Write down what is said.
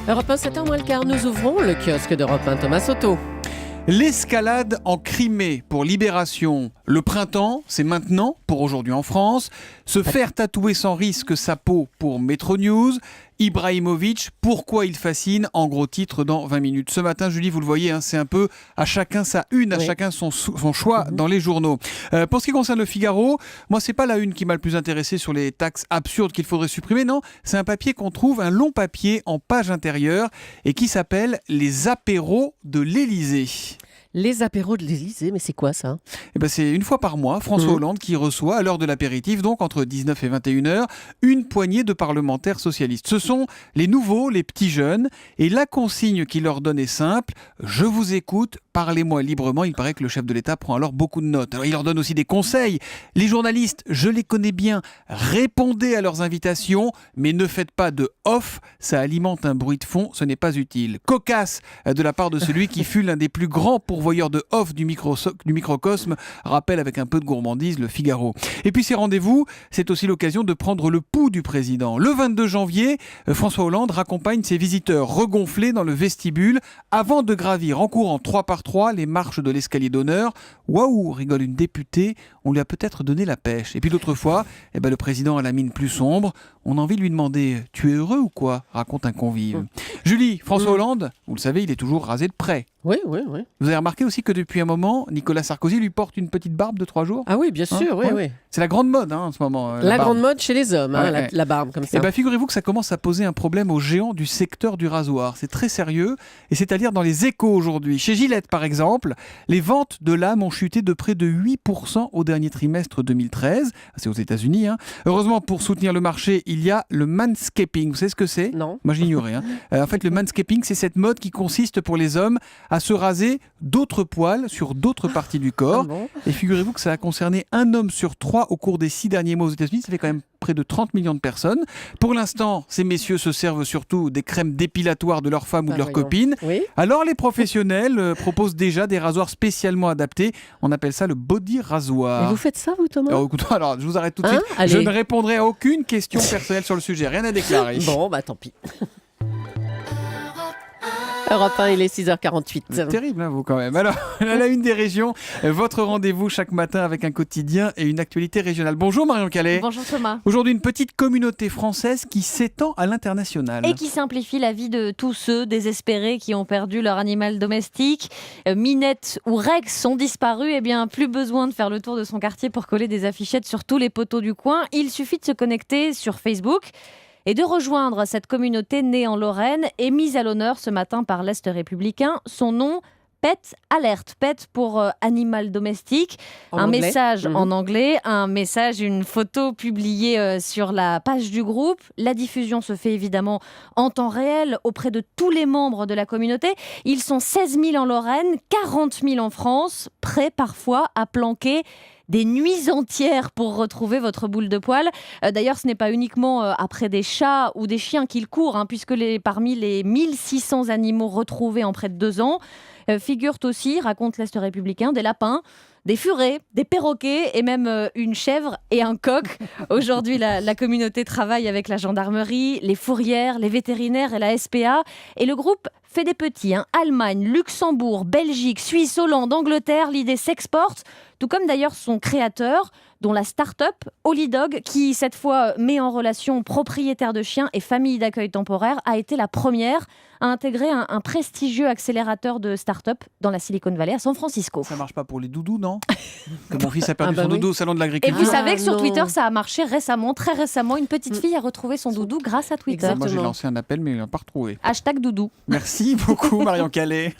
Europe 1, 7h moins le quart, nous ouvrons le kiosque d'Europe 1, Thomas Soto. L'escalade en Crimée pour Libération. Le printemps, c'est maintenant pour aujourd'hui en France. Se faire tatouer sans risque sa peau pour Metro News. Ibrahimovic, pourquoi il fascine, en gros titre dans 20 minutes. Ce matin, Julie, vous le voyez, c'est un peu à chacun sa une, à chacun son choix dans les journaux. Pour ce qui concerne le Figaro, moi, c'est pas la une qui m'a le plus intéressé sur les taxes absurdes qu'il faudrait supprimer, non. C'est un papier qu'on trouve, un long papier en page intérieure et qui s'appelle « Les apéros de l'Élysée ». Les apéros de l'Élysée, mais c'est quoi ça ? C'est une fois par mois, François Hollande qui reçoit, à l'heure de l'apéritif, donc entre 19 et 21h, une poignée de parlementaires socialistes. Ce sont les nouveaux, les petits jeunes, et la consigne qu'il leur donne est simple, je vous écoute, parlez-moi librement. Il paraît que le chef de l'État prend alors beaucoup de notes. Alors il leur donne aussi des conseils. Les journalistes, je les connais bien, répondez à leurs invitations, mais ne faites pas de off, ça alimente un bruit de fond, ce n'est pas utile. Cocasse de la part de celui qui fut l'un des plus grands pourvoyeur de off du microcosme, rappelle avec un peu de gourmandise le Figaro. Et puis ces rendez-vous, c'est aussi l'occasion de prendre le pouls du président. Le 22 janvier, François Hollande raccompagne ses visiteurs regonflés dans le vestibule avant de gravir en courant 3 par 3 les marches de l'escalier d'honneur. Waouh, rigole une députée, on lui a peut-être donné la pêche. Et puis l'autre fois, le président a la mine plus sombre. On a envie de lui demander « Tu es heureux ou quoi ?» raconte un convive. Julie, François Hollande, vous le savez, il est toujours rasé de près. Oui. Vous avez remarqué aussi que depuis un moment, Nicolas Sarkozy lui porte une petite barbe de 3 jours. Ah oui, bien sûr, oui. C'est la grande mode en ce moment. La grande mode chez les hommes, la barbe comme ça. Figurez-vous que ça commence à poser un problème aux géants du secteur du rasoir. C'est très sérieux et c'est à lire dans les Échos aujourd'hui. Chez Gillette, par exemple, les ventes de lames ont chuté de près de 8% au dernier trimestre 2013. C'est aux États-Unis. Heureusement, pour soutenir le marché, il y a le manscaping. Vous savez ce que c'est ? Non. Moi, j'ignorais. En fait, le manscaping, c'est cette mode qui consiste pour les hommes à se raser d'autres poils sur d'autres parties du corps. Ah bon ? Et figurez-vous que ça a concerné un homme sur 3 au cours des 6 derniers mois aux États-Unis. Ça fait quand même près de 30 millions de personnes. Pour l'instant, ces messieurs se servent surtout des crèmes dépilatoires de leurs femmes ou de leurs copines. Oui. Alors, les professionnels proposent déjà des rasoirs spécialement adaptés. On appelle ça le body rasoir. Et vous faites ça, vous, Thomas ? Alors, je vous arrête tout de suite. Allez. Je ne répondrai à aucune question personnelle sur le sujet. Rien à déclarer. Bon, tant pis. Europe 1, il est 6h48. C'est terrible, vous, quand même. Alors, à la une des régions, votre rendez-vous chaque matin avec un quotidien et une actualité régionale. Bonjour Marion Calais. Bonjour Thomas. Aujourd'hui, une petite communauté française qui s'étend à l'international. Et qui simplifie la vie de tous ceux désespérés qui ont perdu leur animal domestique. Minette ou Rex sont disparus. Plus besoin de faire le tour de son quartier pour coller des affichettes sur tous les poteaux du coin. Il suffit de se connecter sur Facebook et de rejoindre cette communauté née en Lorraine et mise à l'honneur ce matin par l'Est républicain. Son nom, Pet Alert. Pet pour animal domestique. Message en anglais, un message, une photo publiée sur la page du groupe. La diffusion se fait évidemment en temps réel auprès de tous les membres de la communauté. Ils sont 16 000 en Lorraine, 40 000 en France, prêts parfois à planquer des nuits entières pour retrouver votre boule de poil. D'ailleurs, ce n'est pas uniquement après des chats ou des chiens qu'il court, puisque parmi les 1600 animaux retrouvés en près de 2 ans, figurent aussi, raconte l'Est républicain, des lapins, des furets, des perroquets et même une chèvre et un coq. Aujourd'hui, la communauté travaille avec la gendarmerie, les fourrières, les vétérinaires et la SPA. Et le groupe fait des petits. Allemagne, Luxembourg, Belgique, Suisse, Hollande, Angleterre. L'idée s'exporte, tout comme d'ailleurs son créateur, dont la start-up Holidog, qui cette fois met en relation propriétaires de chiens et familles d'accueil temporaire, a été la première à intégrer un prestigieux accélérateur de start-up dans la Silicon Valley à San Francisco. Ça marche pas pour les doudous, non ? Que mon fils a perdu son doudou au salon de Et l'agriculture. vous savez que sur non. Twitter, ça a marché récemment, très récemment. Une petite fille a retrouvé son doudou grâce à Twitter. Exactement. Moi, j'ai lancé un appel, mais il l'a pas retrouvé. #doudou. Merci beaucoup, Marion Calais.